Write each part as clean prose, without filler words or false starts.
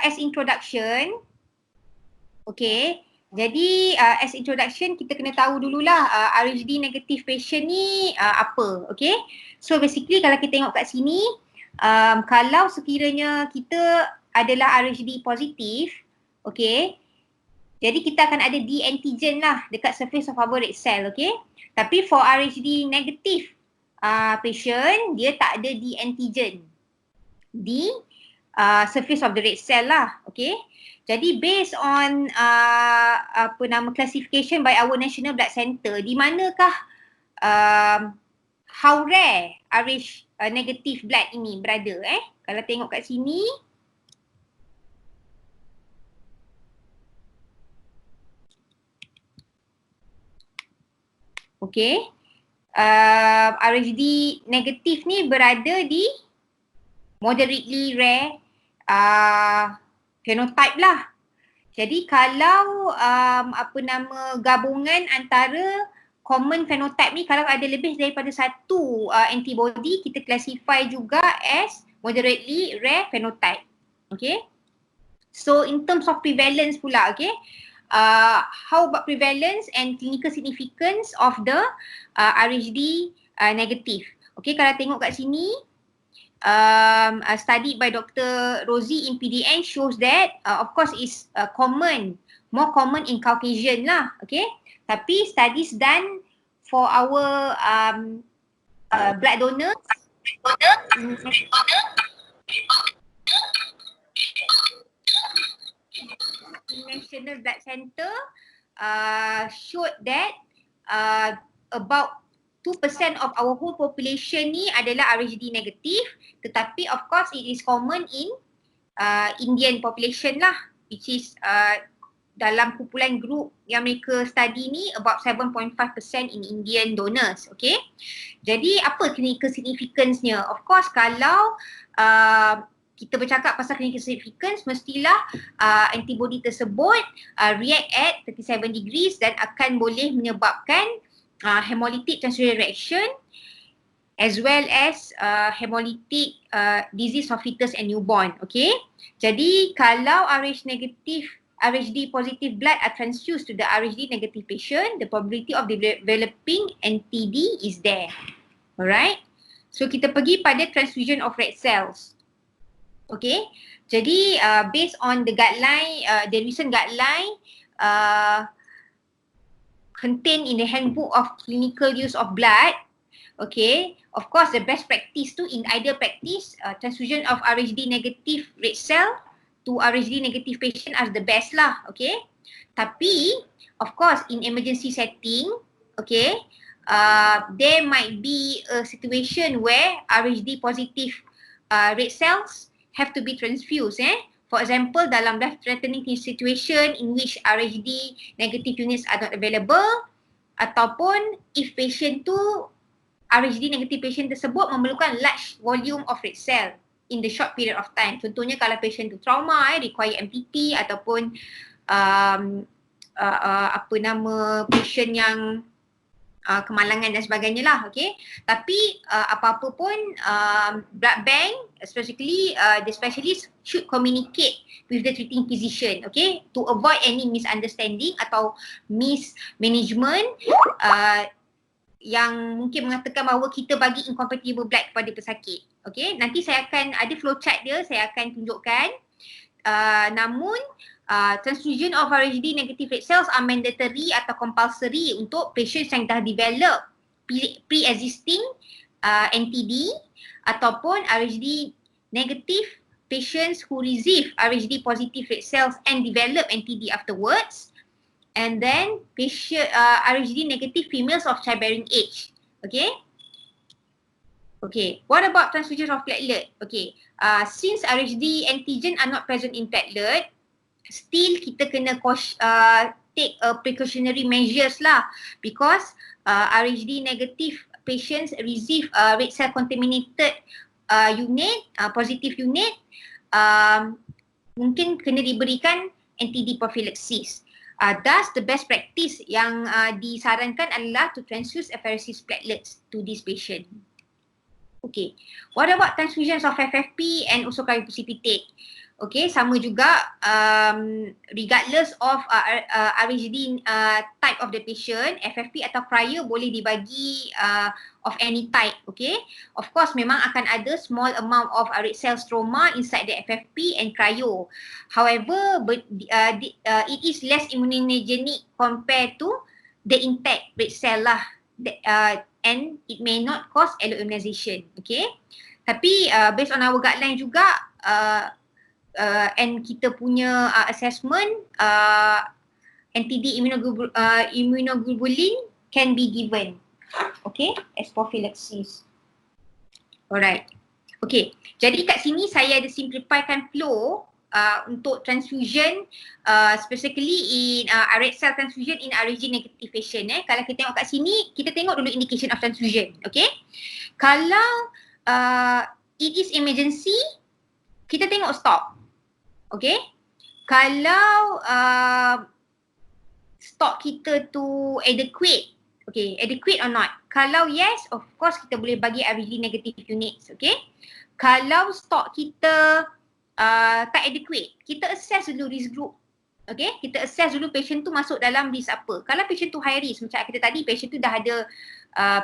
as introduction, okay, jadi as introduction kita kena tahu dululah RHD negative patient ni apa, okay. So basically kalau kita tengok kat sini, kalau sekiranya kita adalah RHD positif, okay, jadi kita akan ada D antigen lah dekat surface of our red cell, okay. Tapi for RHD negative patient, dia tak ada D antigen di surface of the red cell lah, okay. Jadi based on classification by our National Blood Center, di manakah how rare RH negative blood ini berada Kalau tengok kat sini, okay, RHD negatif ni berada di moderately rare phenotype lah. Jadi kalau gabungan antara common phenotype ni, kalau ada lebih daripada satu antibody, kita classify juga as moderately rare phenotype. Okay. So in terms of prevalence pula, okay. How about prevalence and clinical significance of the RHD negative? Okay, kalau tengok kat sini, a study by Dr. Rosie in PDN shows that of course is more common in Caucasian lah, okay. Tapi studies done for our blood donors, National Blood Center showed that about 2% of our whole population ni adalah RHD negatif, tetapi of course it is common in Indian population lah, which is dalam kumpulan group yang mereka study ni about 7.5% in Indian donors, okay. Jadi apa clinical significance-nya? Of course kalau kita bercakap pasal clinical significance, mestilah antibody tersebut react at 37 degrees dan akan boleh menyebabkan hemolytic transfusion reaction as well as hemolytic disease of fetus and newborn, okay. Jadi kalau RHD positive blood are transfused to the RHD negative patient, the probability of developing NTD is there. Alright. So kita pergi pada transfusion of red cells. Okay. Jadi based on the guideline, the recent guideline contained in the handbook of clinical use of blood, okay, of course the best practice tu, in ideal practice, transfusion of RHD negative red cell to RHD negative patient are the best lah, okay. Tapi of course in emergency setting, okay, there might be a situation where RHD positive red cells have to be transfused. For example, dalam life-threatening situation in which RHD negative units are not available, ataupun if patient tu, RHD negative patient tersebut memerlukan large volume of red cell in the short period of time. Contohnya kalau patient tu trauma, require MPT, ataupun patient yang kemalangan dan sebagainya lah, okay. Tapi apa-apa pun blood bank, especially the specialist should communicate with the treating physician, okay, to avoid any misunderstanding atau mismanagement yang mungkin mengatakan bahawa kita bagi incompatible blood kepada pesakit, okay. Nanti saya akan ada flowchart dia, saya akan tunjukkan. Namun transfusion of RHD negative red cells are mandatory atau compulsory untuk patients yang dah develop pre-existing NTD ataupun RHD negative patients who receive RHD positive red cells and develop NTD afterwards, and then patient RHD negative females of childbearing age, okay. Okay, what about transfusion of platelet? Okay, since RHD antigen are not present in platelet, still kita kena take precautionary measures lah, because RHD negative patients receive red cell contaminated unit, positive unit, mungkin kena diberikan NTD prophylaxis. Thus the best practice yang disarankan adalah to transfuse apheresis platelets to this patient. Okay. What about transfusions of FFP and also cryoprecipitate? Okay, sama juga regardless of RHD type of the patient, FFP atau cryo boleh dibagi of any type, okay. Of course, memang akan ada small amount of red cell stroma inside the FFP and cryo. However, it is less immunogenic compared to the intact red cell lah. And it may not cause alloimmunization, okay. Tapi based on our guideline juga, and kita punya assessment, NTD immunoglobulin can be given, okay, as prophylaxis. Alright, okay. Jadi kat sini saya ada simplifykan flow untuk transfusion, specifically in red cell transfusion in RHD negative patient. Kalau kita tengok kat sini, kita tengok dulu indication of transfusion, okay. Kalau it is emergency, kita tengok stop. Okay. Kalau stock kita tu adequate, okay, adequate or not. Kalau yes, of course kita boleh bagi RHD negative units, okay. Kalau stock kita tak adequate, kita assess dulu risk group. Okay, kita assess dulu patient tu masuk dalam risk apa. Kalau patient tu high risk, macam kita tadi, patient tu dah ada,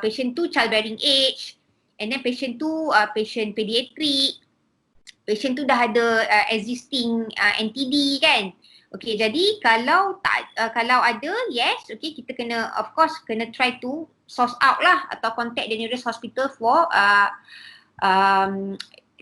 patient tu childbearing age, and then patient tu patient pediatric, patient tu dah ada existing NTD kan. Okay, jadi kalau tak, kalau ada, yes, okay, kita kena, of course, kena try to source out lah atau contact the nearest hospital for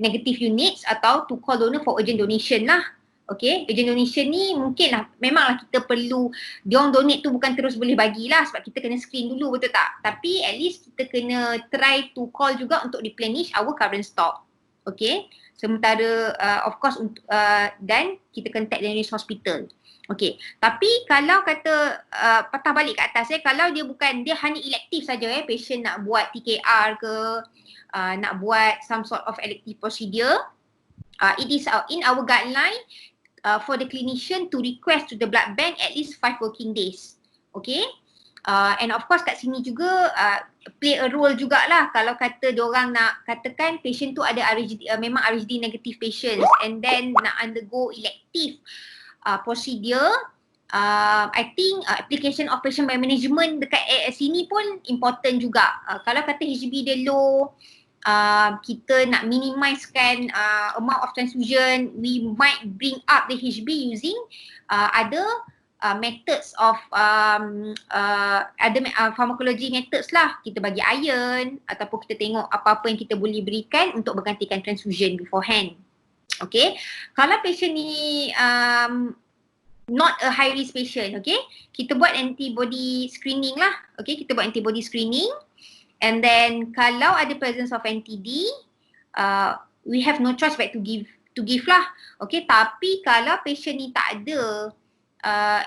negative units atau to call donor for urgent donation lah. Okay, urgent donation ni mungkin lah, memanglah kita perlu, diorang donate tu bukan terus boleh bagilah sebab kita kena screen dulu, betul tak? Tapi at least kita kena try to call juga untuk replenish our current stock. Okay, sementara of course dan kita contact the nearest hospital. Okay, tapi kalau kata patah balik ke atas, kalau dia bukan, dia hanya elective saja, patient nak buat TKR ke, nak buat some sort of elective procedure, it is in our guideline for the clinician to request to the blood bank at least 5 working days. Okay, and of course kat sini juga play a role jugalah kalau kata diorang nak katakan patient tu ada RHD, memang RHD negative patients and then nak undergo elective procedure, I think application of patient by management dekat sini pun important juga. Kalau kata HB dia low, kita nak minimizekan amount of transfusion, we might bring up the HB using other methods of pharmacology methods lah. Kita bagi iron ataupun kita tengok apa-apa yang kita boleh berikan untuk menggantikan transfusion beforehand. Okay, kalau patient ni not a high risk patient, okay, kita buat antibody screening lah. Okay, kita buat antibody screening, and then kalau ada presence of NTD, we have no choice but to give lah. Okay, tapi kalau patient ni tak ada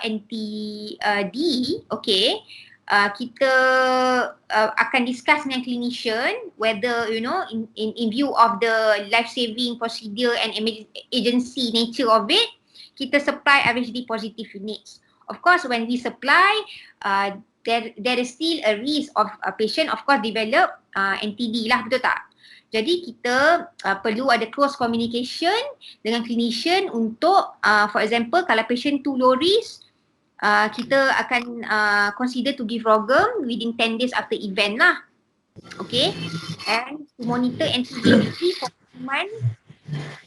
NTD, okay, kita akan discuss dengan clinician whether, you know, in view of the life saving procedure and emergency nature of it, kita supply RHD positive units. Of course, when we supply, there is still a risk of a patient of course develop NTD lah, betul tak? Jadi kita perlu ada close communication dengan clinician untuk for example kalau patient tu low risk, kita akan consider to give ROGM within 10 days after event lah. Okay, and to monitor NTD for 1 month,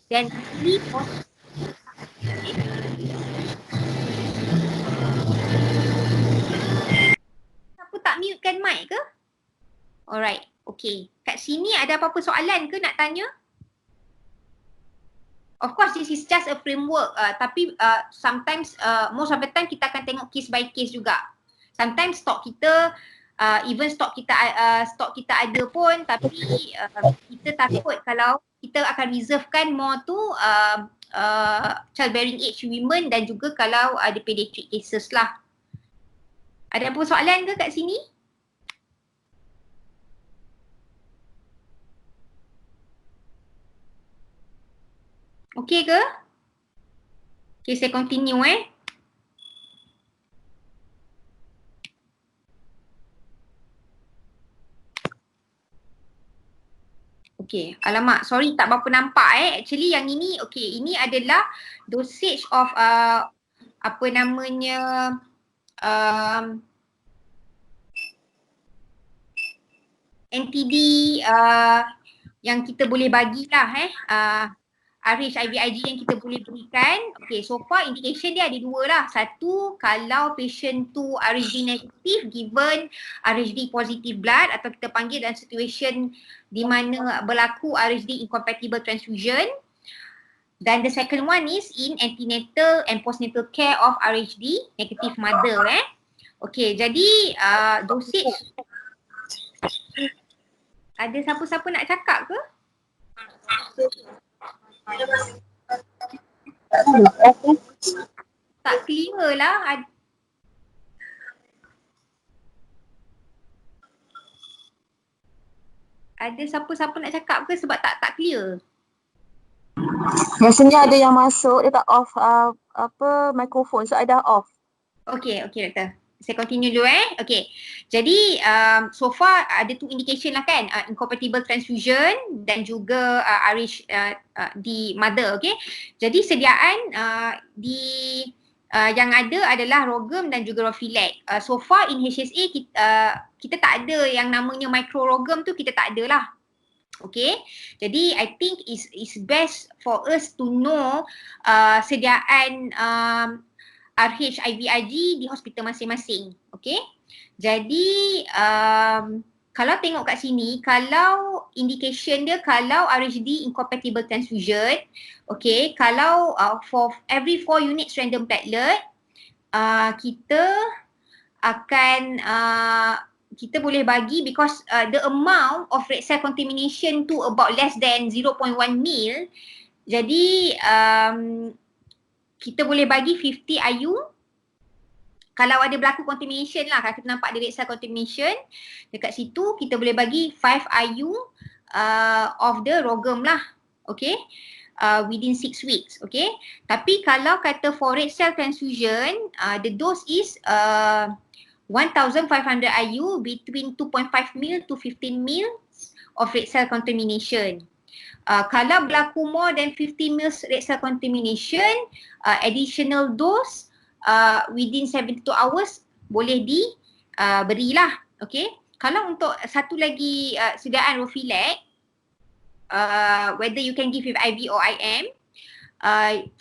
then weekly for Siapa tak mute kan mic ke? Alright, okay. Kat sini ada apa-apa soalan ke nak tanya? Of course, this is just a framework. Tapi sometimes, most of the time kita akan tengok case by case juga. Sometimes stok kita, even stok kita ada pun, tapi kita takut kalau kita akan reservekan more tu childbearing age women dan juga kalau ada pediatric cases lah. Ada apa soalan ke kat sini? Okey ke? Okay, saya continue Okay, alamak, sorry tak berapa nampak Actually yang ini, okay, ini adalah dosage of apa namanya NTD yang kita boleh bagilah RH IVIG yang kita boleh berikan. Okay, so far indication dia ada dua lah. Satu, kalau patient tu RHD negatif given RHD positive blood atau kita panggil dalam situation di mana berlaku RHD incompatible transfusion. Dan the second one is in antenatal and postnatal care of RHD negative mother Okay, jadi dosage ada siapa-siapa nak cakap ke? Tak clear lah. Ada siapa-siapa nak cakap ke sebab tak clear? Rasanya ada yang masuk, dia tak off mikrofon, so I dah off. Okay doktor. Saya continue dulu Okay. Jadi so far ada two indication lah kan, incompatible transfusion dan juga RH di mother, okay. Jadi sediaan di yang ada adalah Rogem dan juga Rofilac. So far in HSA kita tak ada yang namanya micro Rogem tu, kita tak ada lah. Okay, jadi I think is best for us to know sediaan RH IVIG di hospital masing-masing. Okay, jadi kalau tengok kat sini, kalau indication dia kalau RHD incompatible transfusion, okay, kalau for every 4 units random platelet, kita akan kita boleh bagi because the amount of red cell contamination tu about less than 0.1 mil. Jadi kita boleh bagi 50 IU kalau ada berlaku contamination lah. Kalau kita nampak ada red cell contamination dekat situ, kita boleh bagi 5 IU of the Rogem lah. Okay, within 6 weeks. Okay, tapi kalau kata for red cell transfusion, the dose is 1,500 IU between 2.5 mil to 15 mil of red cell contamination. Kalau berlaku more than 50 mils red cell contamination, additional dose within 72 hours boleh berilah. Okay. Kalau untuk satu lagi sediaan Rofilac, whether you can give with IV or IM,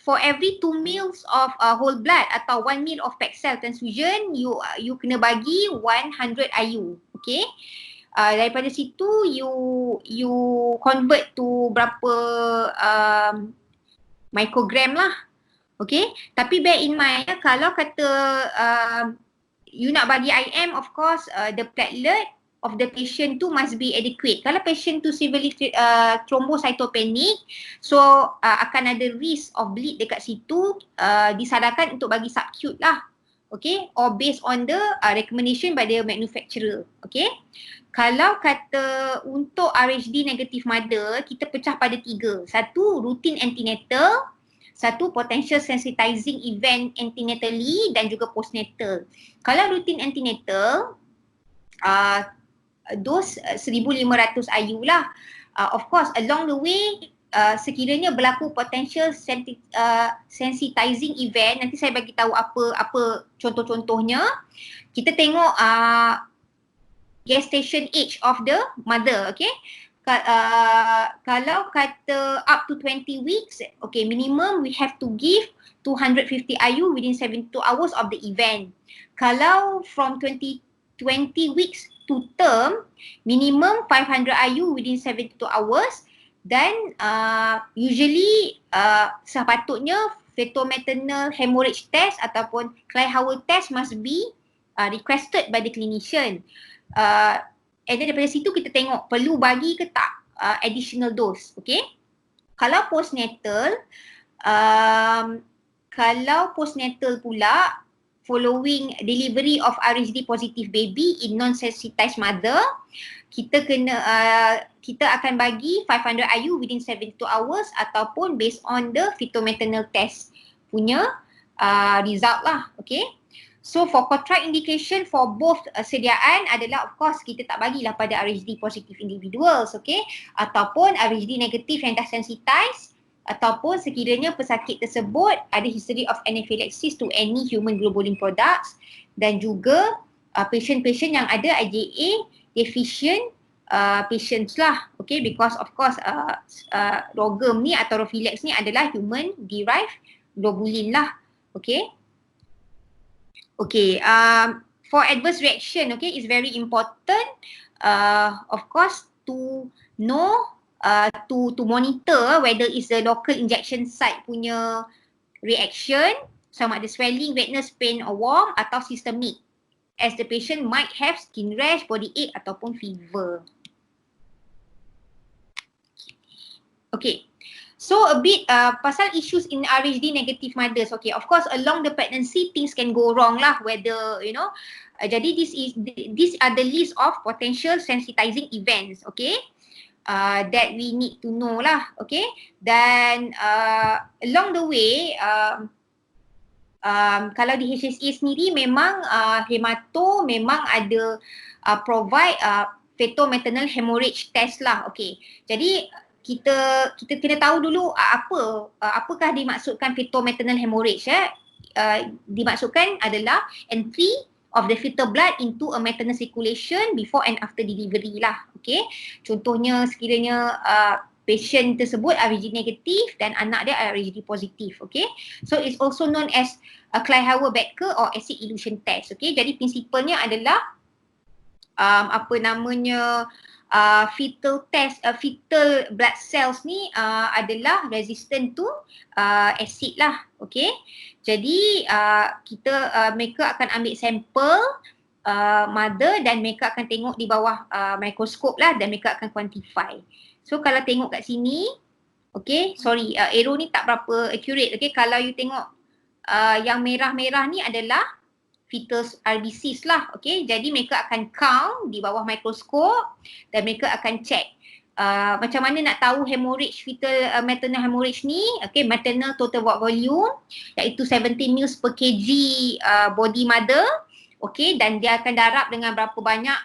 for every 2 mils of whole blood atau 1 mil of packed cell transfusion, you kena bagi 100 IU. Okay. Daripada situ you convert to berapa microgram lah. Okay. Tapi bear in mind kalau kata you nak bagi IM, of course the platelet of the patient tu must be adequate. Kalau patient tu severely thrombocytopenic, so akan ada risk of bleed dekat situ, disadarkan untuk bagi subcut lah. Okay, or based on the recommendation by the manufacturer. Okay, kalau kata untuk RHD negative mother, kita pecah pada 3. Satu, routine antenatal. Satu, potential sensitizing event antenatally dan juga postnatal. Kalau routine antenatal, dose 1,500 IU lah. Of course, along the way, sekiranya berlaku potential sensitizing event, nanti saya bagi tahu apa contoh-contohnya. Kita tengok gestation age of the mother, okay. Kalau kata up to 20 weeks, okay, minimum we have to give 250 IU within 72 hours of the event. Kalau from 20 weeks to term, minimum 500 IU within 72 hours. Dan usually sepatutnya fetal-maternal hemorrhage test ataupun Kleihauer test must be requested by the clinician. And then daripada situ kita tengok perlu bagi ke tak additional dose. Okay. Kalau postnatal, pula following delivery of RHD positive baby in non-sensitized mother, kita akan bagi 500 IU within 72 hours ataupun based on the fetal-maternal test punya result lah. Okay. So for contraindication for both sediaan adalah of course kita tak bagilah pada RHD positive individuals, okay? Ataupun RHD negatif yang dah sensitize, ataupun sekiranya pesakit tersebut ada history of anaphylaxis to any human globulin products, dan juga patient-patient yang ada IgA deficient patients lah, okay? Because of course rogam ni atau Rofilex ni adalah human derived globulin lah, okay? Okay, for adverse reaction, okay, is very important, of course, to know, to monitor whether is the local injection site punya reaction, sama ada swelling, redness, pain or warm atau systemic, as the patient might have skin rash, body ache ataupun fever. Okay. So a bit pasal issues in RHD negative mothers. Okay, of course along the pregnancy things can go wrong lah, whether you know. Jadi these are the list of potential sensitizing events, okay, that we need to know lah, okay. Dan along the way kalau di HSA sendiri memang hemato memang ada provide fetal maternal hemorrhage test lah, okay. Jadi kita kena tahu dulu apakah dimaksudkan fetal maternal hemorrhage. Dimaksudkan adalah entry of the fetal blood into a maternal circulation before and after delivery lah, okay. Contohnya sekiranya patient tersebut RHD negatif dan anak dia RHD positif, okay. So it's also known as a Kleihauer-Becker or acid elution test, okay. Jadi prinsipalnya adalah fetal test, fetal blood cells ni adalah resistant to acid lah, okay. Jadi mereka akan ambil sampel mother dan mereka akan tengok di bawah mikroskop lah dan mereka akan quantify. So kalau tengok kat sini, okay, sorry arrow ni tak berapa accurate, okay. Kalau you tengok yang merah-merah ni adalah fetal RBCs lah, okay. Jadi mereka akan count di bawah mikroskop dan mereka akan check macam mana nak tahu hemorrhage, fetal maternal hemorrhage ni, okay. Maternal total volume iaitu 17 ml per kg body mother, okay. Dan dia akan darab dengan berapa banyak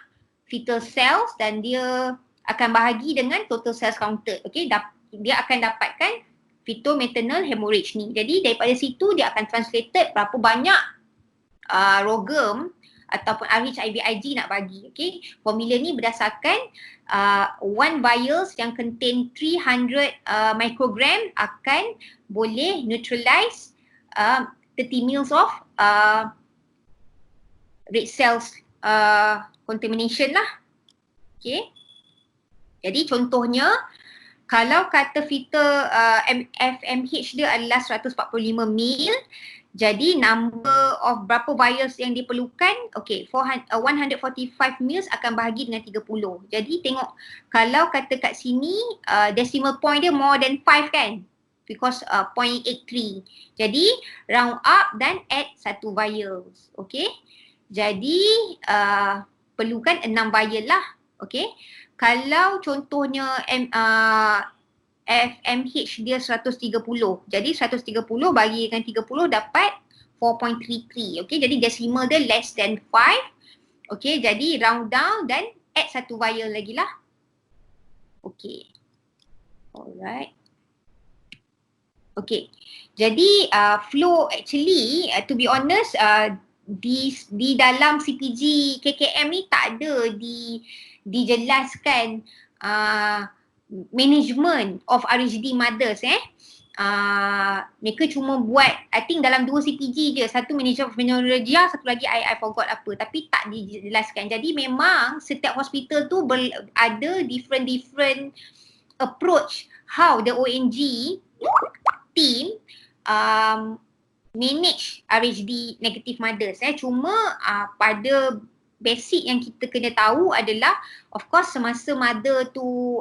fetal cells dan dia akan bahagi dengan total cells counted, okay. Dia akan dapatkan fetal maternal hemorrhage ni. Jadi daripada situ dia akan translated berapa banyak rogam ataupun RHIVIG nak bagi, okay. Formula ni berdasarkan 1 vials yang contain 300 microgram akan boleh neutralize 30 mils of red cells contamination lah, okay. Jadi contohnya kalau kata fetal FMH dia adalah 145 mil, jadi number of berapa vials yang diperlukan, okay, 145 mils akan bahagi dengan 30. Jadi tengok kalau kata kat sini decimal point dia more than 5 kan, because 0.83. Jadi round up dan add 1 vials, okay. Jadi perlukan 6 vial lah, okay. Kalau contohnya FMH dia 130. Jadi 130 bagi dengan 30 dapat 4.33. Okay, jadi decimal dia less than 5. Okay, jadi round down dan add 1 vial lagi lah. Okay. Alright. Okay. Jadi flow actually to be honest di dalam CPG KKM ni tak ada dijelaskan management of RHD mothers mereka cuma buat I think dalam 2 CPG je, satu management of menorrhagia, satu lagi I forgot apa, tapi tak dijelaskan. Jadi memang setiap hospital tu ada different approach how the ONG team manage RHD negative mothers. Cuma pada basic yang kita kena tahu adalah of course semasa mother tu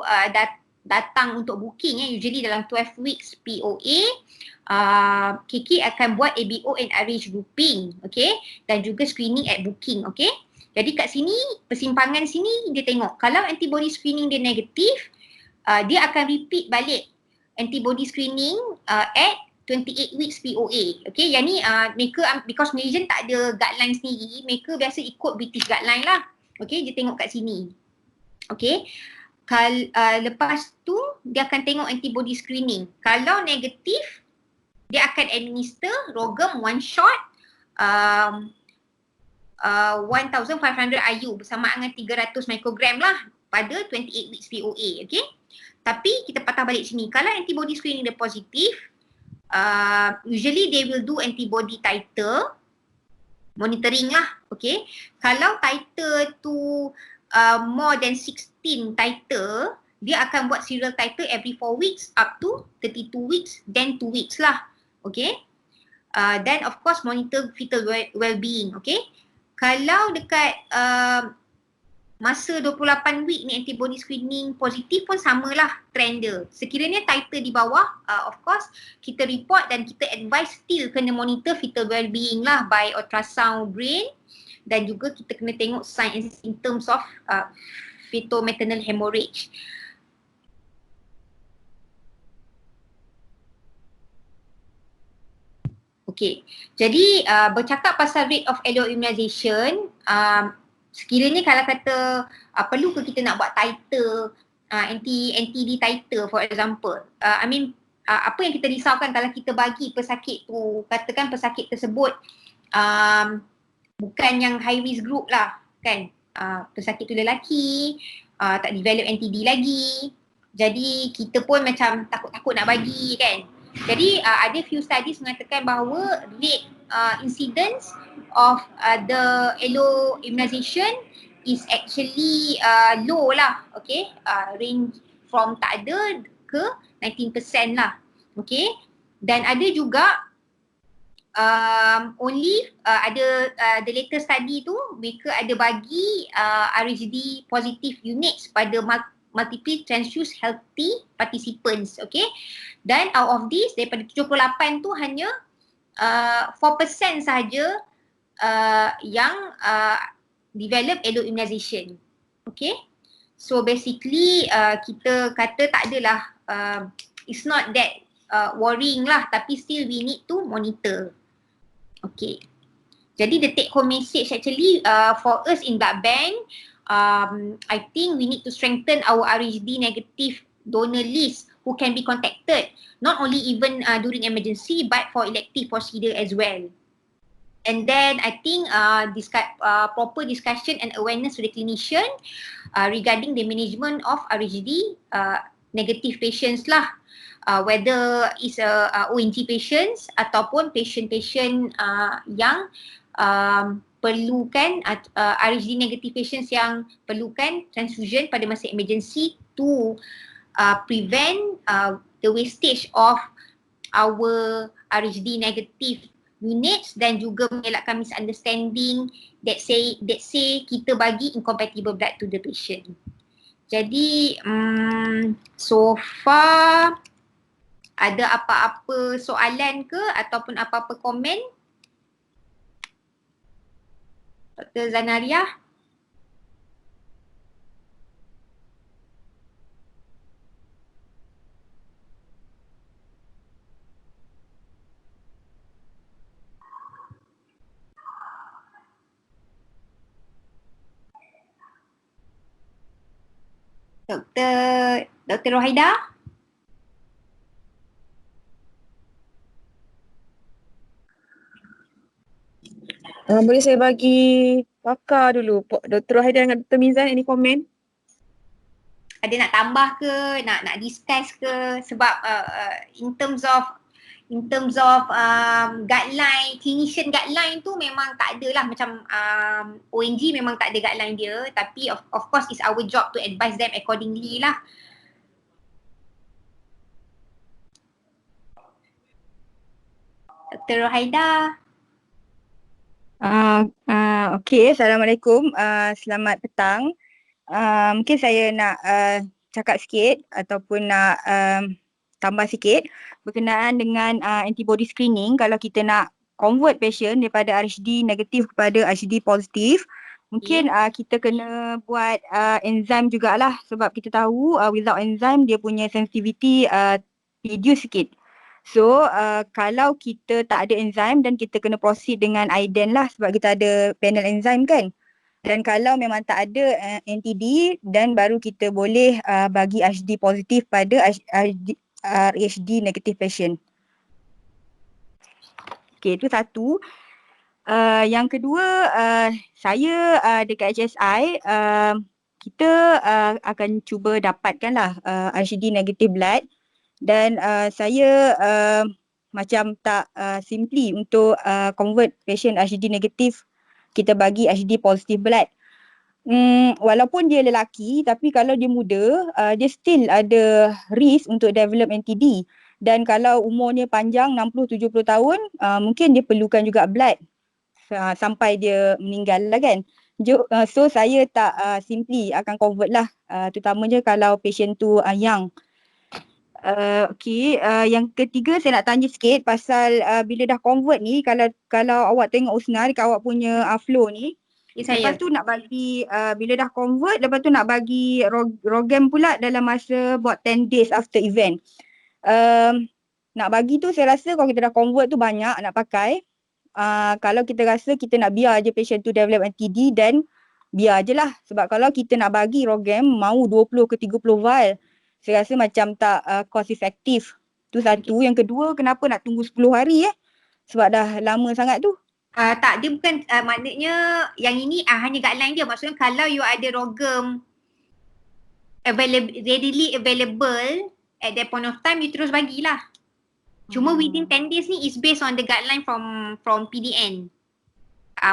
datang untuk booking usually dalam 12 weeks POA, KK akan buat ABO and RH grouping, okay, dan juga screening at booking, okay. Jadi kat sini persimpangan sini dia tengok kalau antibody screening dia negatif, dia akan repeat balik antibody screening at 28 weeks POA. Okay, yang ni mereka because Malaysian tak ada guideline sendiri, mereka biasa ikut British guideline lah. Okay, dia tengok kat sini. Okay, lepas tu dia akan tengok antibody screening. Kalau negatif, dia akan administer Rogam one shot 1500 IU bersamaan dengan 300 mikrogram lah pada 28 weeks POA. Okay, tapi kita patah balik sini. Kalau antibody screening dia positif, usually they will do antibody titer monitoring lah. Okay, kalau titer tu more than 16 titer, dia akan buat serial titer every 4 weeks up to 32 weeks, then 2 weeks lah. Okay, then of course monitor fetal well-being. Okay, kalau dekat masa 28 week ni antibody screening positif pun samalah trend dia. Sekiranya titer di bawah, of course kita report dan kita advise still kena monitor fetal well-being lah by ultrasound brain, dan juga kita kena tengok sign and symptoms of fetal-maternal hemorrhage. Okay, jadi bercakap pasal rate of elio immunization, sekiranya kalau kata perlu ke kita nak buat titer, anti-D titer for example, apa yang kita risaukan kalau kita bagi pesakit tu, katakan pesakit tersebut bukan yang high risk group lah kan, pesakit tu lelaki, tak develop anti-D lagi, jadi kita pun macam takut-takut nak bagi kan. Jadi ada few studies mengatakan bahawa rate incidence of the elio immunization is actually low lah. Okay, range from tak ada ke 19% lah. Okay, dan ada juga only ada the latest study tu mereka ada bagi RHD positive units pada multiple transfused healthy participants. Okay, dan out of this daripada 78 tu hanya 4% sahaja yang develop elio immunization. Okay, so basically kita kata tak adalah, it's not that worrying lah, tapi still we need to monitor. Okay, jadi the take home message actually for us in blood bank, I think we need to strengthen our RHD negative donor list who can be contacted, not only even during emergency but for elective procedure as well. And then I think proper discussion and awareness to the clinician regarding the management of RHD negative patients lah, whether is ONG patients ataupun patient-patient yang perlukan RHD negative patients yang perlukan transfusion pada masa emergency to prevent the wastage of our RHD negative units, dan juga mengelakkan misunderstanding that say kita bagi incompatible blood to the patient. Jadi so far ada apa-apa soalan ke ataupun apa-apa komen? Dr. Zanaria? Dr. Rohaida? Boleh saya bagi pakar dulu, Dr. Rohaida dengan Dr. Mizan, any komen? Ada nak tambah ke, nak discuss ke? Sebab in terms of guideline, clinician guideline tu memang tak ada lah, macam ONG memang tak ada guideline dia, tapi of course it's our job to advise them accordingly lah. Dr. Rohaida. Okey, Assalamualaikum. Selamat petang. Mungkin saya nak cakap sikit ataupun nak tambah sikit berkenaan dengan antibody screening. Kalau kita nak convert patient daripada RHD negatif kepada RHD positif, mungkin kita kena buat enzim jugalah, sebab kita tahu without enzim dia punya sensitivity reduce sikit. So kalau kita tak ada enzim dan kita kena proceed dengan IDEN lah sebab kita ada panel enzim kan. Dan kalau memang tak ada NTD dan baru kita boleh bagi HD positif pada RHD negative patient. Okay, itu satu. Yang kedua, saya dekat HSI, kita akan cuba dapatkanlah RHD negative blood dan saya macam tak simply untuk convert patient RHD negative, kita bagi RHD positive blood. Walaupun dia lelaki tapi kalau dia muda, dia still ada risk untuk develop NTD. Dan kalau umurnya panjang 60-70 tahun, mungkin dia perlukan juga blood sampai dia meninggal lah kan. So saya tak simply akan convert lah, terutamanya kalau patient tu young. Yang ketiga saya nak tanya sikit pasal bila dah convert ni, kalau awak tengok Usna dekat awak punya flow ni, lepas tu nak bagi, bila dah convert, lepas tu nak bagi rogam pula dalam masa buat 10 days after event. Nak bagi tu saya rasa kalau kita dah convert tu banyak nak pakai. Kalau kita rasa kita nak biar je patient tu develop NTD dan biar je lah. Sebab kalau kita nak bagi rogam mau 20 ke 30 vial, saya rasa macam tak cost effective. Tu satu. Yang kedua, kenapa nak tunggu 10 hari sebab dah lama sangat tu. Tak, dia bukan maknanya yang ini hanya guideline je. Maksudnya kalau you ada rogam readily available at that point of time, you terus bagilah. Cuma within 10 days ni is based on the guideline from PDN.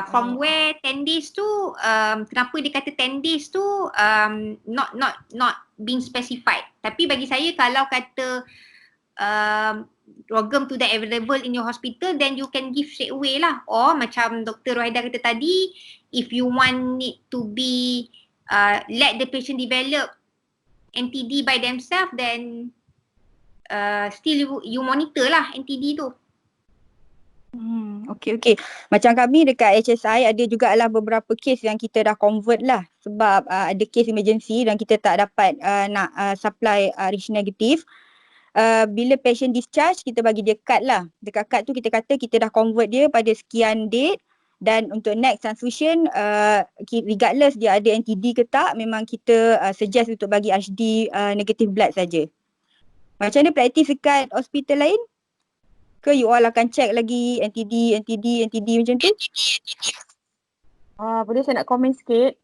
From where 10 days tu, kenapa dia kata 10 days tu not being specified. Tapi bagi saya kalau kata rogam tu dah available in your hospital, then you can give straight away lah. Or macam Dr. Rohaida kata tadi, if you want it to be let the patient develop NTD by themselves, then still you monitor lah NTD tu. Okay. Macam kami dekat HSI ada jugalah beberapa kes yang kita dah convert lah sebab ada kes emergency dan kita tak dapat nak supply rich negative. Bila patient discharge, kita bagi dia card lah. Dekat card tu kita kata kita dah convert dia pada sekian date dan untuk next transfusion, regardless dia ada NTD ke tak, memang kita suggest untuk bagi HD negative blood saja. Macam mana praktis dekat hospital lain? Ke you all akan check lagi NTD macam tu? Boleh saya nak komen sikit?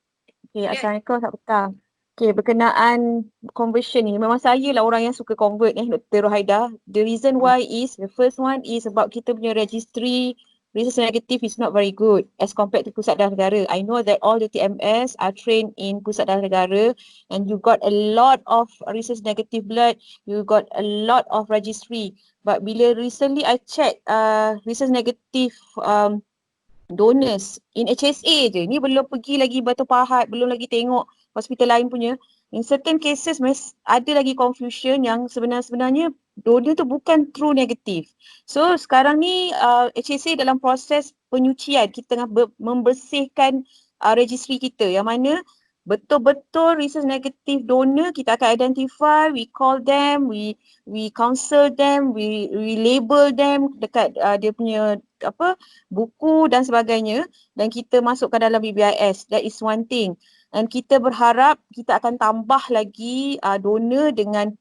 Okay, Assalamualaikum, selamat petang. Okay, berkenaan conversion ni, memang saya lah orang yang suka convert Dr. Rohaida. The reason why is, the first one is about kita punya registry, research negative is not very good as compared to Pusat Darah Negara. I know that all the TMS are trained in Pusat Darah Negara and you got a lot of research negative blood, you got a lot of registry. But bila recently I check research negative donors in HSA je, ni belum pergi lagi Batu Pahat, belum lagi tengok hospital lain punya. In certain cases ada lagi confusion yang sebenarnya donor tu bukan true negative. So sekarang ni HSA dalam proses penyucian, kita tengah membersihkan registry kita yang mana betul-betul research negative donor kita akan identify, we call them, we counsel them, we label them dekat dia punya buku dan sebagainya dan kita masukkan dalam BBIS. That is one thing. Dan kita berharap kita akan tambah lagi donor dengan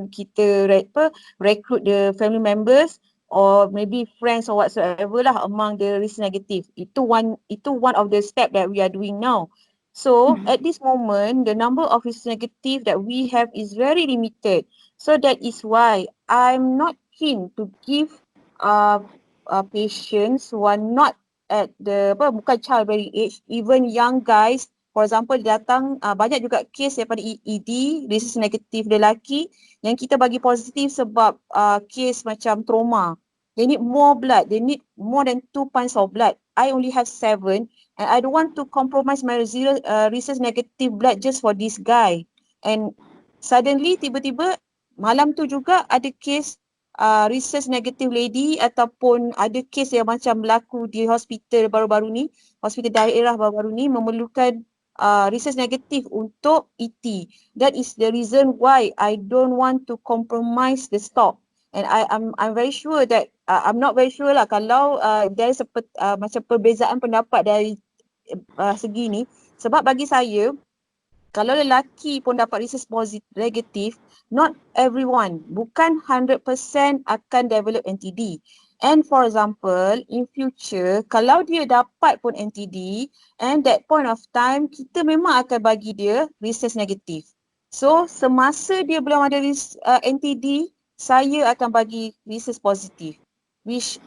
kita recruit the family members or maybe friends or whatsoever lah among the risk negative. Itu one of the step that we are doing now. So at this moment, the number of risk negative that we have is very limited. So that is why I'm not keen to give patients who are not at the bukan childbearing age, even young guys. For example, dia datang banyak juga kes daripada ED, resus negatif lelaki yang kita bagi positif sebab kes macam trauma. They need more blood. They need more than 2 pints of blood. I only have 7 and I don't want to compromise my resus negative blood just for this guy. And suddenly tiba-tiba malam tu juga ada kes research negative lady ataupun ada kes yang macam berlaku di hospital baru-baru ni, hospital daerah baru-baru ni memerlukan research negative untuk ET. That is the reason why I don't want to compromise the stock. And I'm very sure that I'm not very sure lah kalau there is macam perbezaan pendapat dari segi ni. Sebab bagi saya, kalau lelaki pun dapat research negatif, not everyone, bukan 100% akan develop NTD. And for example, in future, kalau dia dapat pun NTD, and that point of time, kita memang akan bagi dia research negatif. So, semasa dia belum ada NTD, saya akan bagi research positif. Which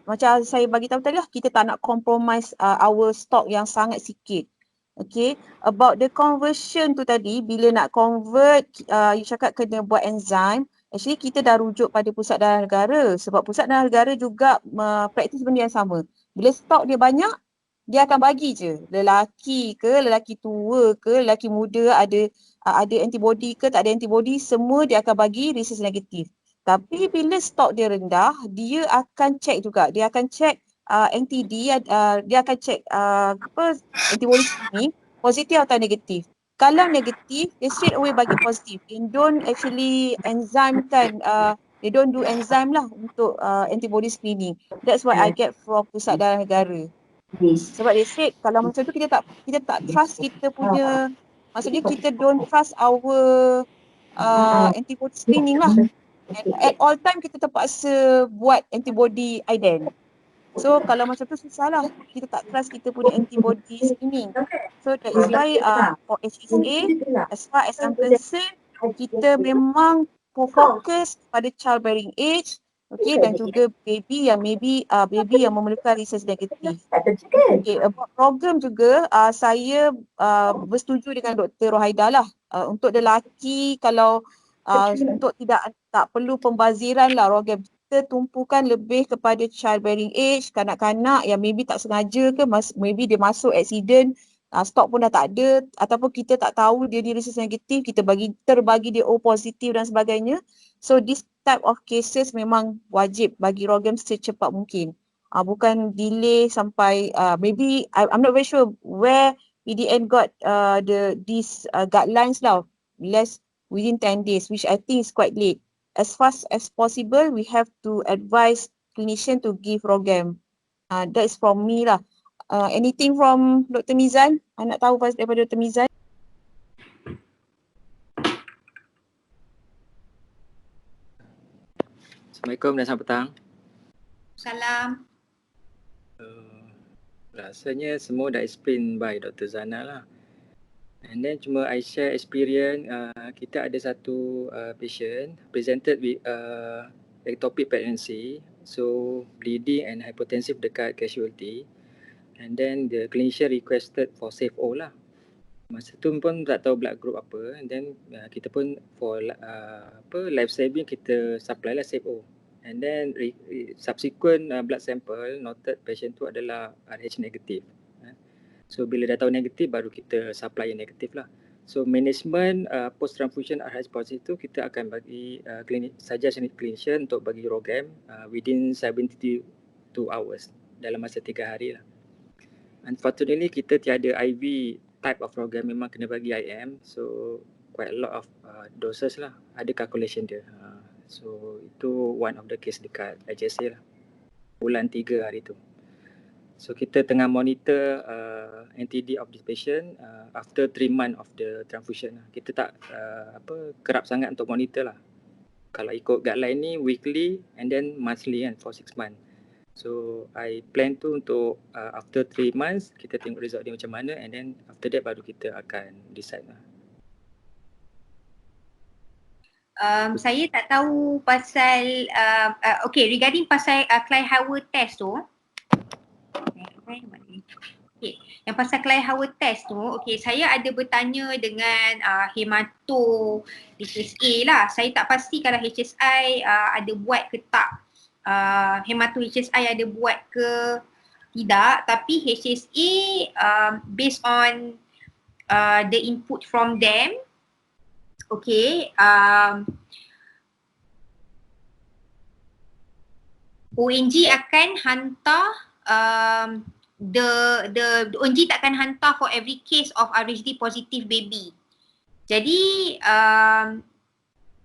macam saya bagi tahu tadi lah, kita tak nak compromise our stock yang sangat sikit. Okay, about the conversion tu tadi, bila nak convert, you cakap kena buat enzyme. Actually, kita dah rujuk pada pusat dana negara sebab pusat dana negara juga praktis benda yang sama. Bila stok dia banyak, dia akan bagi je. Lelaki ke, lelaki tua ke, lelaki muda, ada antibody ke, tak ada antibody, semua dia akan bagi research negatif. Tapi bila stok dia rendah, dia akan check juga. Dia akan check NTD, dia akan check antibody ni positif atau negatif. Kalau negatif, dia straight away bagi positif. They don't actually enzyme kan, they don't do enzyme lah untuk antibody screening. That's what I get from pusat dana negara. Sebab they said kalau macam tu kita tak trust kita punya, maksudnya kita don't trust our antibody screening lah. And at all time kita terpaksa buat antibody ident. So kalau macam tu susah lah. Kita tak trust kita punya antibody screening. So that is why for HSA, as far as I'm concerned, kita memang fokus pada childbearing age, okay, dan juga baby yang baby yang memerlukan research negatif. Okay, about program juga saya bersetuju dengan Dr. Rohaida lah. Untuk lelaki kalau untuk tak perlu pembaziran lah program, kita tumpukan lebih kepada childbearing age, kanak-kanak yang maybe tak sengaja ke, maybe dia masuk accident, stok pun dah tak ada, ataupun kita tak tahu dia di research negatif, kita terbagi dia O positif dan sebagainya. So this type of cases memang wajib bagi program secepat mungkin. Bukan delay sampai maybe I'm not very sure where PDN got these guidelines lah, less within 10 days, which I think is quite late. As fast as possible, we have to advise clinician to give program. That is from me lah. Anything from Dr. Mizan? I nak tahu daripada Dr. Mizan. Assalamualaikum dan selamat petang. Salam. Rasanya semua dah explain by Dr. Zana lah. And then cuma I share experience, kita ada satu patient presented with ectopic pregnancy, so bleeding and hypotensive dekat casualty, and then the clinician requested for SAFE-O lah. Masa tu pun tak tahu blood group apa, and then kita pun for life saving kita supply lah SAFE-O. And then subsequent blood sample noted patient tu adalah RH negatif. So bila dah tahu negatif baru kita supply yang negatif lah. So management post transfusion RH positif tu kita akan bagi suggest clinician untuk bagi program within 72 hours dalam masa 3 hari lah. Unfortunately kita tiada IV type of program, memang kena bagi IM, so quite a lot of doses lah, ada calculation dia. So itu one of the case dekat HSA lah, bulan 3 hari tu. So kita tengah monitor NTD of this patient after 3 months of the transfusion. Kita tak kerap sangat untuk monitor lah. Kalau ikut guideline ni weekly and then monthly kan for 6 months. So I plan tu untuk after 3 months kita tengok result dia macam mana, and then after that baru kita akan decide lah. Saya tak tahu pasal okay, regarding pasal Kleihauer test tu. Okay, yang pasal Kleihauer test tu, okay, saya ada bertanya dengan hemato HSA lah. Saya tak pasti kalau HSI ada buat ke tak. Hemato HSI ada buat ke tidak, tapi HSA based on the input from them, okay, ONG akan hantar the ONG takkan hantar for every case of RHD positive baby. Jadi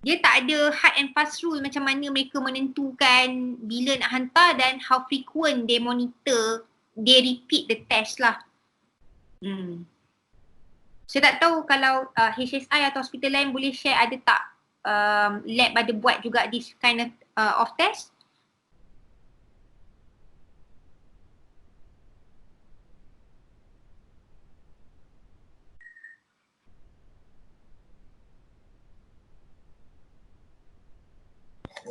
Dia tak ada hard and fast rule macam mana mereka menentukan bila nak hantar dan how frequent they monitor, they repeat the test lah. Saya tak tahu kalau HSI atau hospital lain boleh share ada tak lab ada buat juga this kind of test.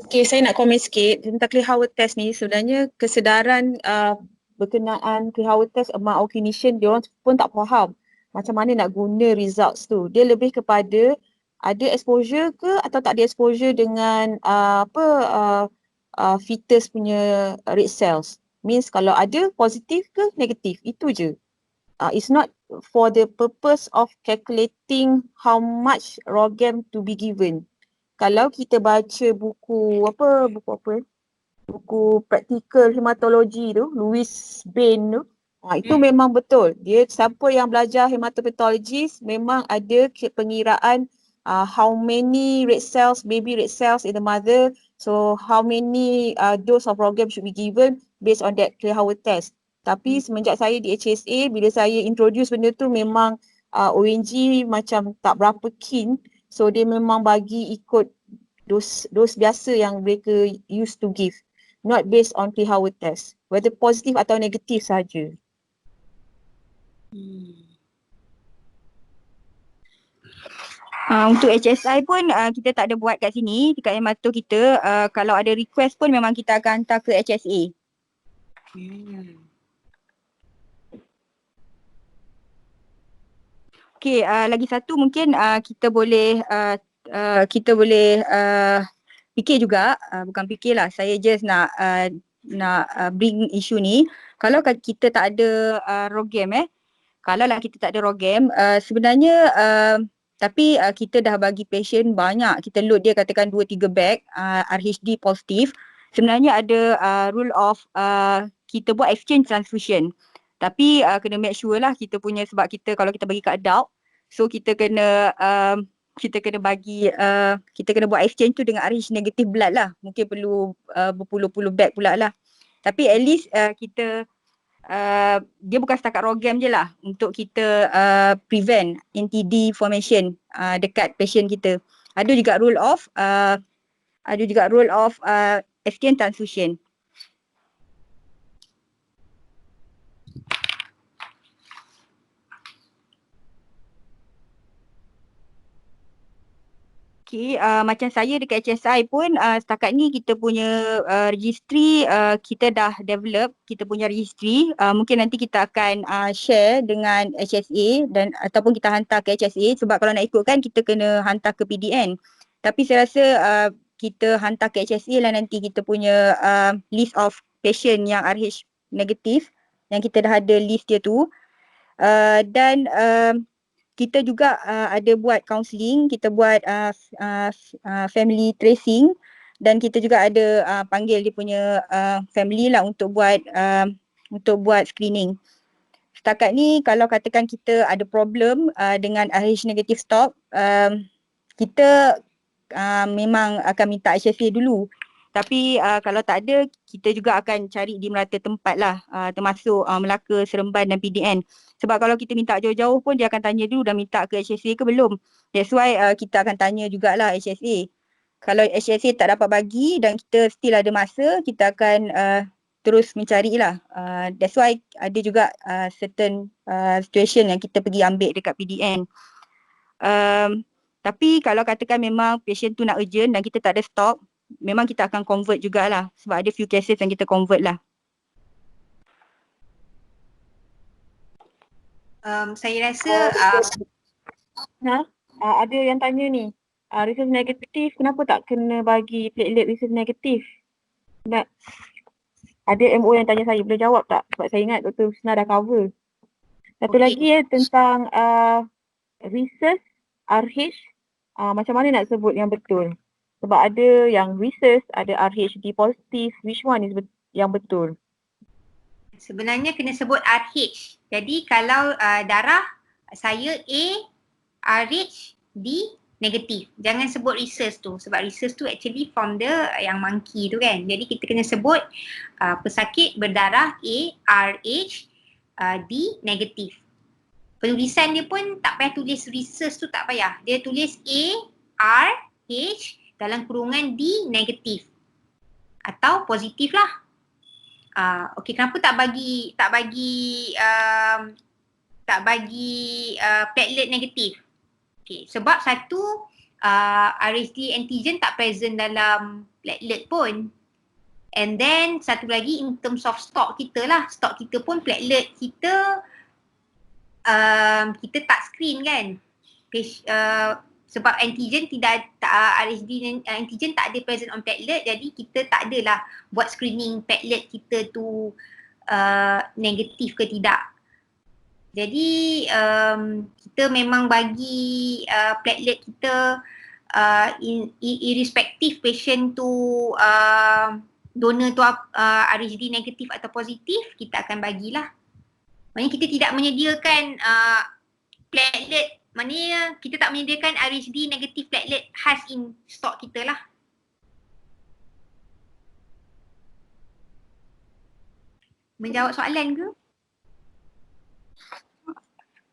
Okay, saya nak komen sikit tentang Clear Howard test ni. Sebenarnya kesedaran berkenaan Clear Howard test among our clinician, dia orang pun tak faham macam mana nak guna results tu. Dia lebih kepada ada exposure ke atau tak ada exposure dengan fetus punya red cells. Means kalau ada positif ke negatif, itu je. It's not for the purpose of calculating how much ROGAM to be given. Kalau kita baca buku praktikal hematologi tu, Louis Bain tu, itu memang betul. Dia siapa yang belajar hematopathologist memang ada pengiraan how many red cells, baby red cells in the mother. So how many dose of ROGAM should be given based on that Clear Howard test. Tapi semenjak saya di HSA, bila saya introduce benda tu memang ONG macam tak berapa keen. So dia memang bagi ikut dos biasa yang mereka used to give. Not based on Clear Howard test. Whether positif atau negatif saja. Untuk HSI pun kita tak ada buat kat sini, dekat Hemato kita. Kalau ada request pun memang kita akan hantar ke HSA. Okay, lagi satu mungkin kita boleh fikir juga, bukan fikirlah, saya just nak bring isu ni. Kalau kita tak ada ROGAM kalau lah kita tak ada ROGAM, sebenarnya tapi kita dah bagi patient banyak, kita load dia katakan 2-3 bag RHD positif. Sebenarnya ada rule of kita buat exchange transfusion. Tapi kena make sure lah kita punya, sebab kita kalau kita bagi kat adult, so kita kena bagi kita kena buat exchange tu dengan RH negative blood lah. Mungkin perlu berpuluh-puluh bag pula lah. Tapi at least kita dia bukan setakat ROGAM je lah untuk kita prevent NTD formation dekat patient kita. Ada juga rule of exchange transfusion. Okay, macam saya dekat HSI pun setakat ni kita punya registry kita dah develop, kita punya registry. Mungkin nanti kita akan share dengan HSA dan ataupun kita hantar ke HSA, sebab kalau nak ikutkan kita kena hantar ke PDN. Tapi saya rasa kita hantar ke HSA lah nanti kita punya list of patient yang RH negatif, yang kita dah ada list dia tu. Dan kita juga ada buat counselling, kita buat family tracing, dan kita juga ada panggil dia punya family lah untuk buat screening. Setakat ni kalau katakan kita ada problem dengan RH negative stock, kita memang akan minta HSA dulu. Tapi kalau tak ada, kita juga akan cari di merata tempat lah, termasuk Melaka, Seremban dan PDN. Sebab kalau kita minta jauh-jauh pun dia akan tanya dulu dah minta ke HSA ke belum. That's why kita akan tanya jugalah HSA. Kalau HSA tak dapat bagi dan kita still ada masa, kita akan terus mencarilah. That's why ada juga certain situation yang kita pergi ambil dekat PDN. Tapi kalau katakan memang patient tu nak urgent dan kita tak ada stok, memang kita akan convert jugalah, sebab ada few cases yang kita convert lah. Saya rasa ada yang tanya ni, research negatif kenapa tak kena bagi platelet research negatif? Ada MO yang tanya saya, boleh jawab tak? Sebab saya ingat Dr. Husna dah cover. Satu lagi tentang research RH, macam mana nak sebut yang betul? Sebab ada yang research, ada RHD positif, which one is yang betul? sebenarnya kena sebut RH. Jadi kalau darah saya A, RH, D negatif. Jangan sebut rhesus tu sebab rhesus tu actually from the yang monkey tu kan. Jadi kita kena sebut pesakit berdarah A, RH, D negatif. Penulisan dia pun tak payah tulis rhesus tu, tak payah. Dia tulis A, R, H dalam kurungan D negatif. Atau positif lah. Okey, kenapa tak bagi platelet negatif? Okey, sebab satu RHD antigen tak present dalam platelet pun. And then satu lagi in terms of stock kita lah. Stock kita pun platelet kita kita tak screen kan. Sebab antigen RHD antigen tak ada present on platelet, jadi kita tak adalah buat screening platelet kita tu negatif ke tidak. Jadi kita memang bagi platelet kita irrespective patient tu donor tu RHD negatif atau positif, kita akan bagilah. Maksudnya kita tidak menyediakan platelet, maknanya kita tak menyediakan RHD negatif platelet khas in stock kita lah. Menjawab soalan ke?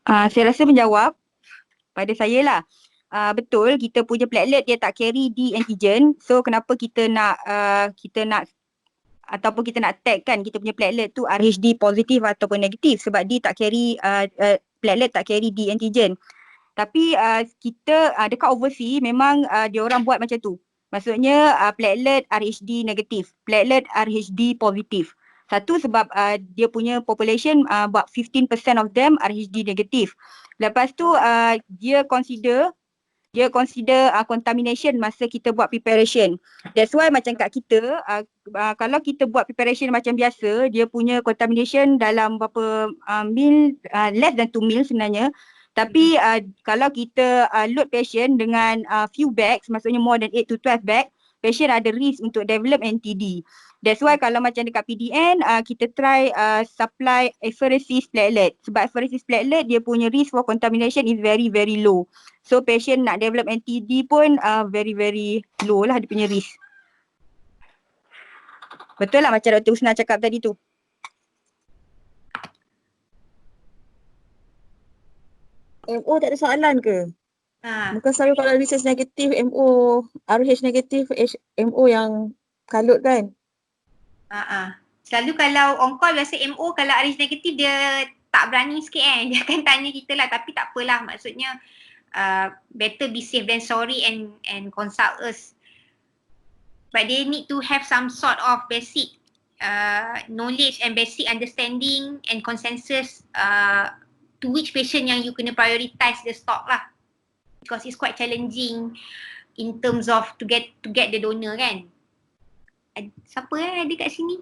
Saya rasa menjawab pada saya lah. Betul, kita punya platelet dia tak carry D antigen. So kenapa kita nak ataupun kita nak tag kan kita punya platelet tu RHD positif ataupun negatif sebab D tak carry platelet tak carry D antigen. Tapi kita dekat overseas memang diorang buat macam tu. Maksudnya platelet RHD negatif, platelet RHD positif. Satu sebab dia punya population about 15% of them RHD negatif. Lepas tu dia consider contamination masa kita buat preparation. That's why macam kat kita kalau kita buat preparation macam biasa, dia punya contamination dalam berapa mil, less than 2 mil sebenarnya. Tapi kalau kita load patient dengan few bags, maksudnya more than 8 to 12 bag, patient ada risk untuk develop NTD. That's why kalau macam dekat PDN, kita try supply apheresis platelet. Sebab apheresis platelet, dia punya risk for contamination is very, very low. So patient nak develop NTD pun very, very low lah dia punya risk. Betul lah macam Dr. Husna cakap tadi tu. MO tak ada soalan ke? Bukan selalu kalau research negatif, MO, RH negatif, MO yang kalut kan? Selalu kalau on call biasa MO kalau RH negatif dia tak berani sikit kan. Dia akan tanya kita lah, tapi tak apalah, maksudnya better be safe than sorry and consult us. But they need to have some sort of basic knowledge and basic understanding and consensus to which patient yang you kena prioritize the stock lah. Because it's quite challenging in terms of to get the donor kan. Siapa ada kat sini?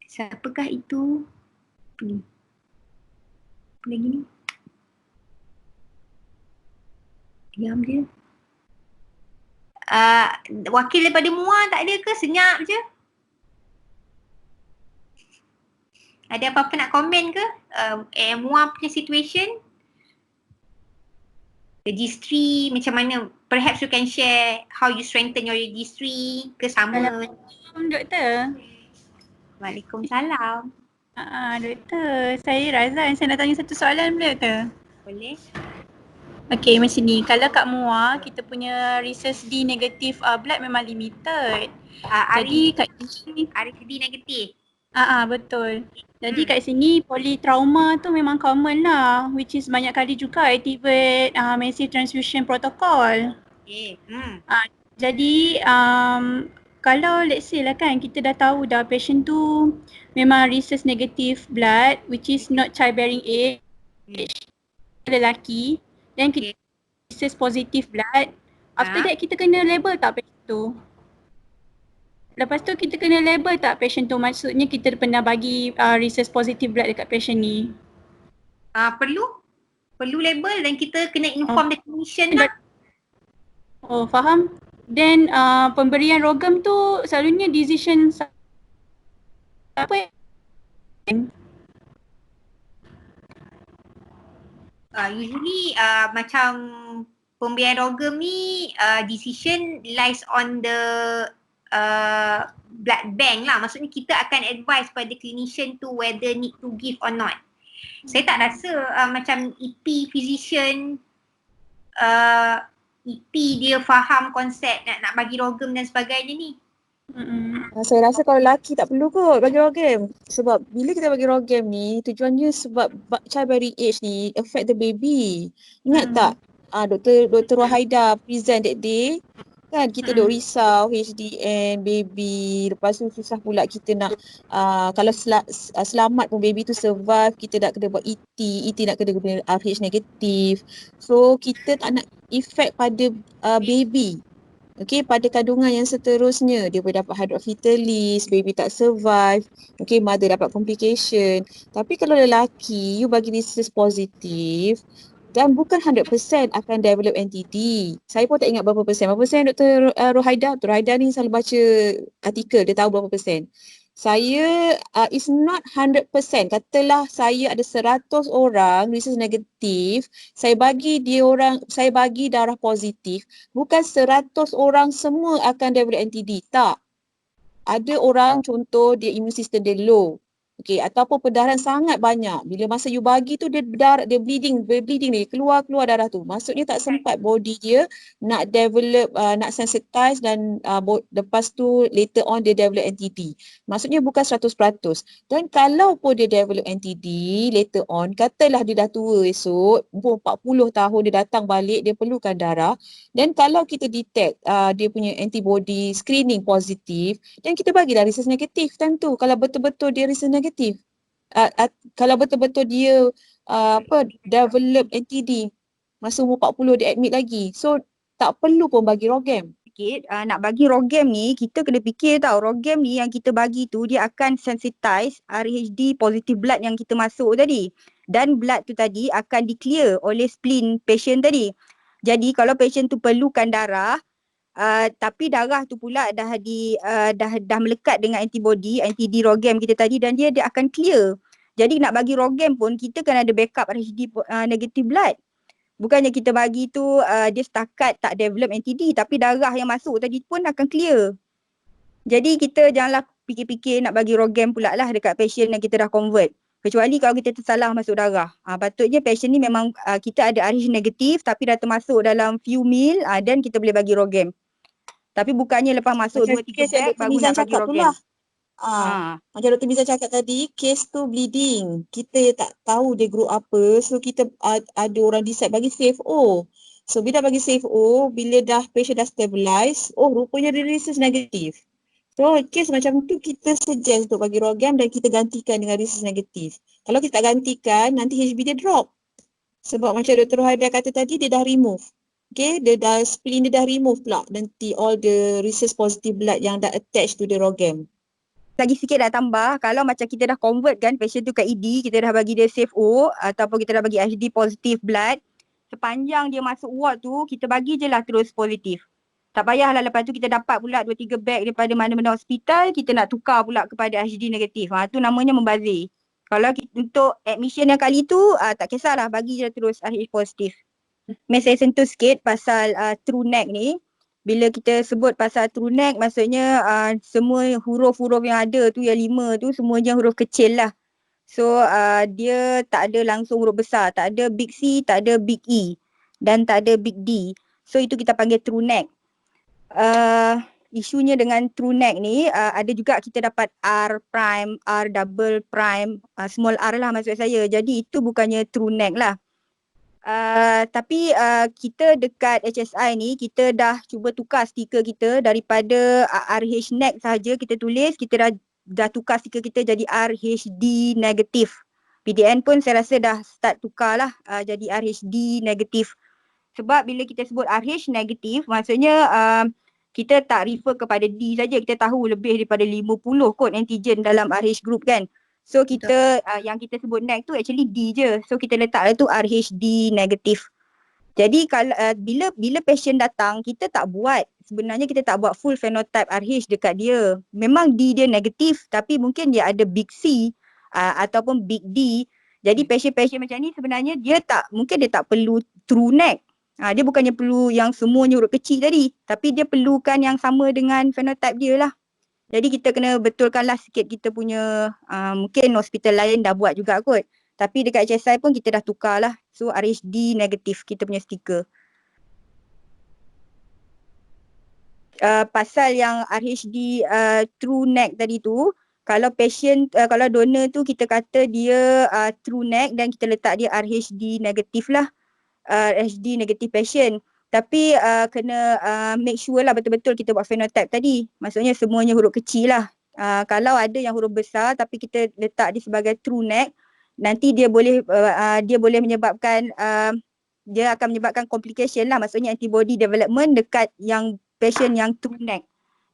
Siapakah itu? Ni. Apa lagi ni? Diam dia. Wakil daripada MUA tak ada ke? Senyap je. Ada apa-apa nak komen ke? MUA punya situation? Registry macam mana? Perhaps you can share how you strengthen your registry ke sama? Doktor. Waalaikumsalam. Doktor, saya Razan. Saya nak tanya satu soalan boleh Doktor? Boleh. Okey, macam ni. Kalau kat MUA, kita punya rhesus D negative blood memang limited. Jadi kat sini RHD negatif. betul. Jadi kat sini polytrauma tu memang common lah, which is banyak kali juga activate massive transfusion protocol. Okay. Jadi kalau let's say lah kan kita dah tahu dah patient tu memang rhesus negative blood which is not childbearing age, lelaki, dan kita rhesus positive blood. After that kita kena label tak patient tu? Lepas tu kita kena label tak patient tu, maksudnya kita pernah bagi rhesus positive blood dekat patient ni? Perlu label dan kita kena inform the clinician lah. Oh, faham. Then pemberian rogam tu selalunya decision apa? Usually macam pemberian rogam ni decision lies on the blood bank lah. Maksudnya kita akan advise pada clinician tu whether need to give or not. Saya tak rasa macam EP physician EP dia faham konsep nak bagi rogam dan sebagainya ni. Saya rasa kalau lelaki tak perlu kot bagi rogam. Sebab bila kita bagi rogam ni, tujuannya sebab childbearing age ni affect the baby. Ingat tak? Dr. Wahaida present that day, kan kita duk risau HDN, baby. Lepas tu susah pula kita nak, kalau selamat pun baby tu survive, kita nak kena buat ET nak kena guna RH negatif. So kita tak nak effect pada baby. Okay, pada kandungan yang seterusnya, dia boleh dapat hydrox fetalis, baby tak survive, okay, mother dapat complication. Tapi kalau lelaki, you bagi research positif, dan bukan 100% akan develop NTD. Saya pun tak ingat berapa persen. Berapa persen Dr. Rohaida? Dr. Rohaida ni selalu baca artikel, dia tahu berapa persen. Saya, is not 100%. Katalah saya ada 100 orang research negatif, saya bagi darah positif, bukan 100 orang semua akan develop NTD. Tak. Ada orang contoh dia immune system dia low. Okey, ataupun pendarahan sangat banyak. Bila masa you bagi tu dia bleeding dia keluar darah tu. Maksudnya tak sempat body dia nak develop, nak sensitize dan lepas tu later on dia develop NTD. Maksudnya bukan 100%. Dan kalau pun dia develop NTD later on, katalah dia dah tua esok, umur 40 tahun dia datang balik, dia perlukan darah. Dan kalau kita detect dia punya antibody screening positif, dan kita bagilah research negatif tentu kalau betul-betul dia research negatif. Kalau betul-betul dia develop NTD masa umur 40 dia admit lagi. So tak perlu pun bagi rogam. Nak bagi rogam ni kita kena fikir tau, rogam ni yang kita bagi tu dia akan sensitize RHD positive blood yang kita masuk tadi, dan blood tu tadi akan di-clear oleh spleen patient tadi. Jadi kalau patient tu perlukan darah, tapi darah tu pula dah melekat dengan antibody, anti-D rogam kita tadi, dan dia akan clear. Jadi nak bagi rogam pun kita kena ada backup RHD negative blood. Bukannya kita bagi tu dia setakat tak develop NTD tapi darah yang masuk tadi pun akan clear. Jadi kita janganlah fikir-fikir nak bagi rogam pula lah dekat patient yang kita dah convert. Kecuali kalau kita tersalah masuk darah. Patutnya patient ni memang kita ada RH negatif tapi dah termasuk dalam few mil dan kita boleh bagi rogam. Tapi bukannya lepas masuk 2-3 bag baru nak bagi rogam. Macam Dr. Miza cakap tadi, case tu bleeding. Kita tak tahu dia group apa. So kita ada orang decide bagi CFO. So bila bagi CFO, bila patient dah stabilize, rupanya dia research negatif. So case macam tu kita suggest untuk bagi rogam dan kita gantikan dengan research negatif. Kalau kita tak gantikan, nanti HB dia drop. Sebab macam Dr. Rohaida kata tadi, dia dah remove. Okay, spleen dia dah remove pula nanti all the research positive blood yang dah attach to the rogam. Lagi sikit dah tambah, kalau macam kita dah convert kan patient tu ke ED, kita dah bagi dia CFO ataupun kita dah bagi HD positive blood, sepanjang dia masuk ward tu, kita bagi je lah terus positif. Tak payahlah lepas tu kita dapat pula 2-3 bag daripada mana-mana hospital, kita nak tukar pula kepada HD negatif. Tu namanya membazir. Kalau untuk admission yang kali tu, tak kisahlah, bagi je terus RH positif. Saya sentuh sikit pasal TrueNAC ni. Bila kita sebut pasal TrueNAC, maksudnya semua huruf-huruf yang ada tu, yang 5 tu, semuanya huruf kecil lah. So dia tak ada langsung huruf besar, tak ada big C, tak ada big E dan tak ada big D. So itu kita panggil TrueNAC. Isunya dengan TrueNAC ni, ada juga kita dapat R prime, R double prime, small r lah maksud saya. Jadi itu bukannya TrueNAC lah. Tapi kita dekat HSI ni, kita dah cuba tukar stiker kita daripada RHNAC sahaja kita tulis, kita dah tukar stiker kita jadi RHD negatif. PDN pun saya rasa dah start tukar lah jadi RHD negatif. Sebab bila kita sebut RH negatif, maksudnya kita tak refer kepada D saja, kita tahu lebih daripada 50 kot antigen dalam RH group kan. So kita yang kita sebut NAC tu actually D je. So kita letak tu RHD negatif. Jadi kalau bila patient datang, kita tak buat, sebenarnya kita tak buat full phenotype RH dekat dia. Memang D dia negatif tapi mungkin dia ada big C ataupun big D. Jadi patient-patient macam ni sebenarnya mungkin dia tak perlu true neck. Dia bukannya perlu yang semuanya huruf kecil tadi, tapi dia perlukan yang sama dengan phenotype dia lah. Jadi kita kena betulkanlah sikit kita punya, mungkin hospital lain dah buat juga kot. Tapi dekat HSI pun kita dah tukar lah. So RHD negatif kita punya stiker. Pasal yang RHD true neck tadi tu, kalau patient, kalau donor tu kita kata dia true neck dan kita letak dia RHD negatif lah. RHD negatif patient. Tapi kena make sure lah betul-betul kita buat phenotype tadi. Maksudnya semuanya huruf kecil lah. Kalau ada yang huruf besar tapi kita letak dia sebagai true neck, nanti dia boleh menyebabkan dia akan menyebabkan complication lah. Maksudnya antibody development dekat yang patient yang true neck.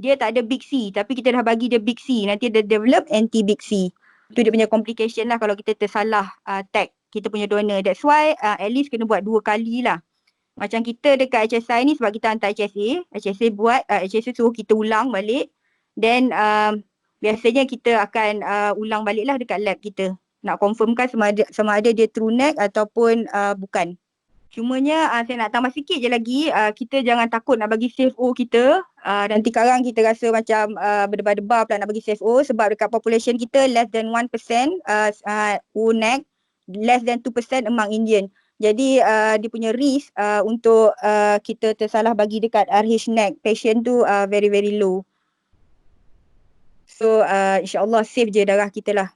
Dia tak ada big C tapi kita dah bagi dia big C. Nanti dia develop anti-big C. Itu dia punya complication lah kalau kita tersalah tag kita punya donor. That's why at least kena buat 2 kali lah. Macam kita dekat HSI ni sebab kita hantar HSA buat, HSA suruh kita ulang balik. Then biasanya kita akan ulang balik lah dekat lab kita. Nak confirmkan sama ada dia true neck ataupun bukan. Cumanya saya nak tambah sikit je lagi, kita jangan takut nak bagi CFO kita. Nanti sekarang kita rasa macam berdebar-debar pula nak bagi CFO sebab dekat population kita less than 1% neck, less than 2% among Indian. Jadi dia punya risk untuk kita tersalah bagi dekat RH neck patient tu very very low. So insyaAllah safe je darah kita lah.